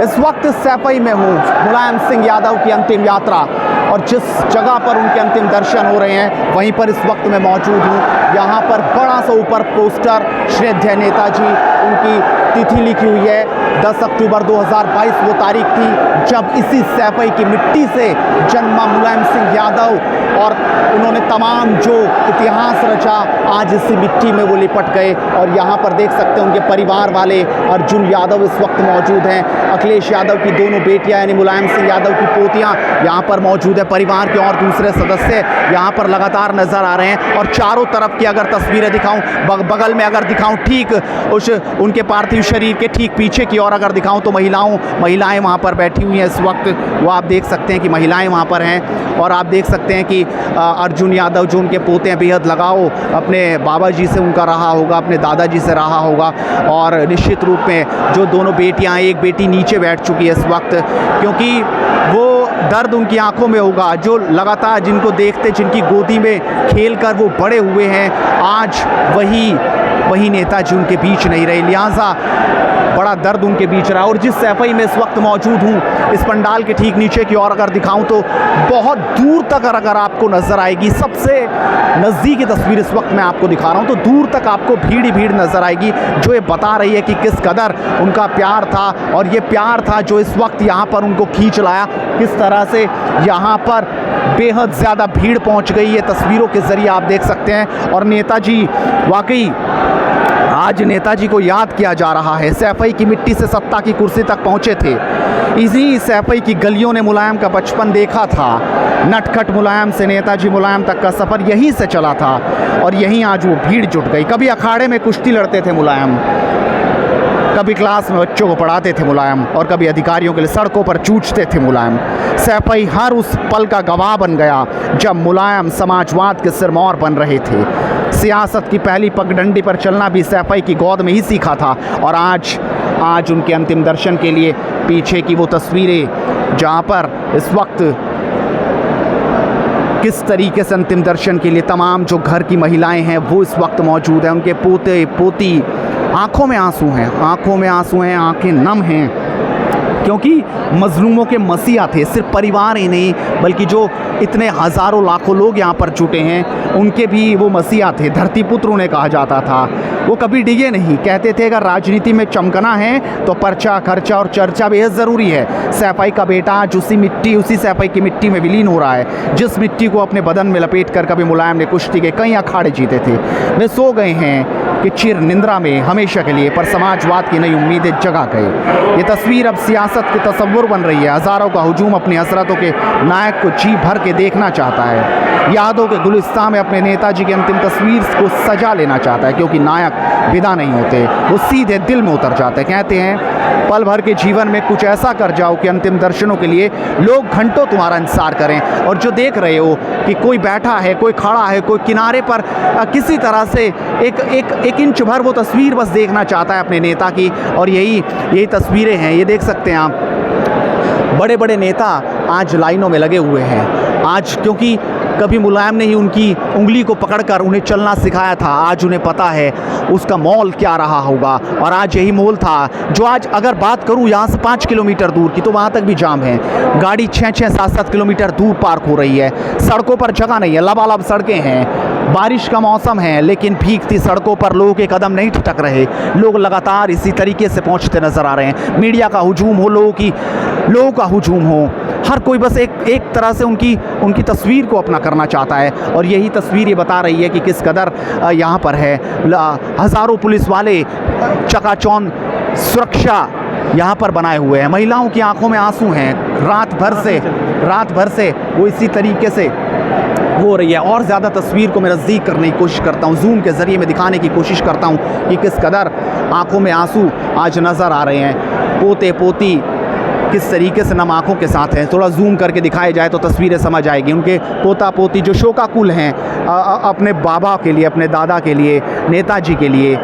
इस वक्त सैफई में हूँ, मुलायम सिंह यादव की अंतिम यात्रा, और जिस जगह पर उनके अंतिम दर्शन हो रहे हैं वहीं पर इस वक्त मैं मौजूद हूँ। यहाँ पर बड़ा सा ऊपर पोस्टर श्रद्धेय नेताजी, उनकी तिथि लिखी हुई है 10 अक्टूबर 2022 वो तारीख थी जब इसी सैफई की मिट्टी से जन्मा मुलायम सिंह यादव, और उन्होंने तमाम जो इतिहास रचा आज इसी मिट्टी में वो लिपट गए। और यहाँ पर देख सकते हैं उनके परिवार वाले अर्जुन यादव इस वक्त मौजूद हैं, अखिलेश यादव की दोनों बेटियां यानी मुलायम सिंह यादव की पोतियां यहाँ पर मौजूद है, परिवार के और दूसरे सदस्य यहाँ पर लगातार नजर आ रहे हैं। और चारों तरफ की अगर तस्वीरें दिखाऊं, बगल में अगर दिखाऊं, ठीक उस उनके पार्थिव शरीर के ठीक पीछे की ओर अगर दिखाऊं तो महिलाएं वहाँ पर बैठी हुई हैं इस वक्त, वो आप देख सकते हैं कि महिलाएं वहाँ पर हैं। और आप देख सकते हैं कि अर्जुन यादव जो उनके पोते हैं बेहद लगाव अपने बाबा जी से उनका रहा होगा, अपने दादाजी से रहा होगा। और निश्चित रूप में जो दोनों बेटियां, एक बेटी नीचे बैठ चुकी है इस वक्त, क्योंकि वो दर्द उनकी आंखों में होगा, जो लगातार जिनको देखते, जिनकी गोदी में खेलकर वो बड़े हुए हैं, आज वही नेताजी उनके बीच नहीं रहे, लिहाजा बड़ा दर्द उनके बीच रहा। और जिस सैफई में इस वक्त मौजूद हूँ, इस पंडाल के ठीक नीचे की ओर अगर दिखाऊं तो बहुत दूर तक अगर आपको नज़र आएगी, सबसे नज़दीकी तस्वीर इस वक्त मैं आपको दिखा रहा हूं, तो दूर तक आपको भीड़ ही भीड़ नज़र आएगी, जो ये बता रही है कि किस कदर उनका प्यार था। और ये प्यार था जो इस वक्त यहाँ पर उनको खींच लाया, किस तरह से यहाँ पर बेहद ज़्यादा भीड़ पहुँच गई, ये तस्वीरों के ज़रिए आप देख सकते हैं। और नेताजी, वाकई आज नेताजी को याद किया जा रहा है। सैफई की मिट्टी से सत्ता की कुर्सी तक पहुंचे थे, इसी सैफई की गलियों ने मुलायम का बचपन देखा था। नटखट मुलायम से नेताजी मुलायम तक का सफ़र यहीं से चला था, और यहीं आज वो भीड़ जुट गई। कभी अखाड़े में कुश्ती लड़ते थे मुलायम, कभी क्लास में बच्चों को पढ़ाते थे मुलायम, और कभी अधिकारियों के लिए सड़कों पर जूझते थे मुलायम। सैफई हर उस पल का गवाह बन गया जब मुलायम समाजवाद के सिरमौर बन रहे थे। सियासत की पहली पगडंडी पर चलना भी सैफई की गोद में ही सीखा था। और आज उनके अंतिम दर्शन के लिए पीछे की वो तस्वीरें, जहाँ पर इस वक्त किस तरीके से अंतिम दर्शन के लिए तमाम जो घर की महिलाएं हैं वो इस वक्त मौजूद हैं, उनके पोते पोती, आंखों में आंसू हैं, आंखें नम हैं, क्योंकि मजलूमों के मसीहा थे। सिर्फ परिवार ही नहीं बल्कि जो इतने हज़ारों लाखों लोग यहाँ पर जुटे हैं उनके भी वो मसीहा थे। धरती पुत्र उन्हें कहा जाता था। वो कभी डिगे नहीं, कहते थे अगर राजनीति में चमकना है तो पर्चा, खर्चा और चर्चा बेहद ज़रूरी है। सैफई का बेटा आज उसी सैफई की मिट्टी में विलीन हो रहा है, जिस मिट्टी को अपने बदन में लपेट कर कभी मुलायम ने कुश्ती के कई अखाड़े जीते थे। वे सो गए हैं कि चिर निंद्रा में हमेशा के लिए, पर समाजवाद की नई उम्मीदें जगा गए। ये तस्वीर अब सियासत के तस्वुर बन रही है। हज़ारों का हुजूम अपनी हसरतों के नायक को जी भर के देखना चाहता है, यादों के गुलिस्तान में अपने नेताजी की अंतिम तस्वीर को सजा लेना चाहता है, क्योंकि नायक विदा नहीं होते, वो सीधे दिल में उतर जाते। कहते हैं पल भर के जीवन में कुछ ऐसा कर जाओ कि अंतिम दर्शनों के लिए लोग घंटों तुम्हारा इंतजार करें। और जो देख रहे हो कि कोई बैठा है, कोई खड़ा है, कोई किनारे पर किसी तरह से एक इंच भर वो तस्वीर बस देखना चाहता है अपने नेता की। और यही तस्वीरें हैं, ये देख सकते हैं आप। बड़े बड़े नेता आज लाइनों में लगे हुए हैं आज, क्योंकि कभी मुलायम ने ही उनकी उंगली को पकड़कर उन्हें चलना सिखाया था। आज उन्हें पता है उसका मोल क्या रहा होगा, और आज यही मोल था जो आज अगर बात करूं यहाँ से 5 किलोमीटर दूर की, तो वहाँ तक भी जाम है। गाड़ी 6-6, 7-7 किलोमीटर दूर पार्क हो रही है, सड़कों पर जगह नहीं है, लबालब सड़कें हैं। बारिश का मौसम है लेकिन भीगती सड़कों पर लोगों के कदम नहीं ठिठक रहे, लोग लगातार इसी तरीके से पहुँचते नज़र आ रहे हैं। मीडिया का हुजूम हो, लोगों का हुजूम हो, हर कोई बस एक तरह से उनकी तस्वीर को अपना करना चाहता है। और यही तस्वीर ये बता रही है कि किस कदर यहाँ पर है। हज़ारों पुलिस वाले चकाचौंध सुरक्षा यहाँ पर बनाए हुए हैं। महिलाओं की आंखों में आंसू हैं, रात भर से वो इसी तरीके से हो रही है। और ज़्यादा तस्वीर को मैं नज़दीक करने की कोशिश करता हूँ, जूम के ज़रिए मैं दिखाने की कोशिश करता हूँ कि किस कदर आंखों में आंसू आज नज़र आ रहे हैं। पोते पोती किस तरीके से नम आँखों के साथ हैं, थोड़ा जूम करके दिखाया जाए तो तस्वीरें समझ आएगी। उनके पोता पोती जो शोकाकुल हैं अपने बाबा के लिए, अपने दादा के लिए, नेताजी के लिए।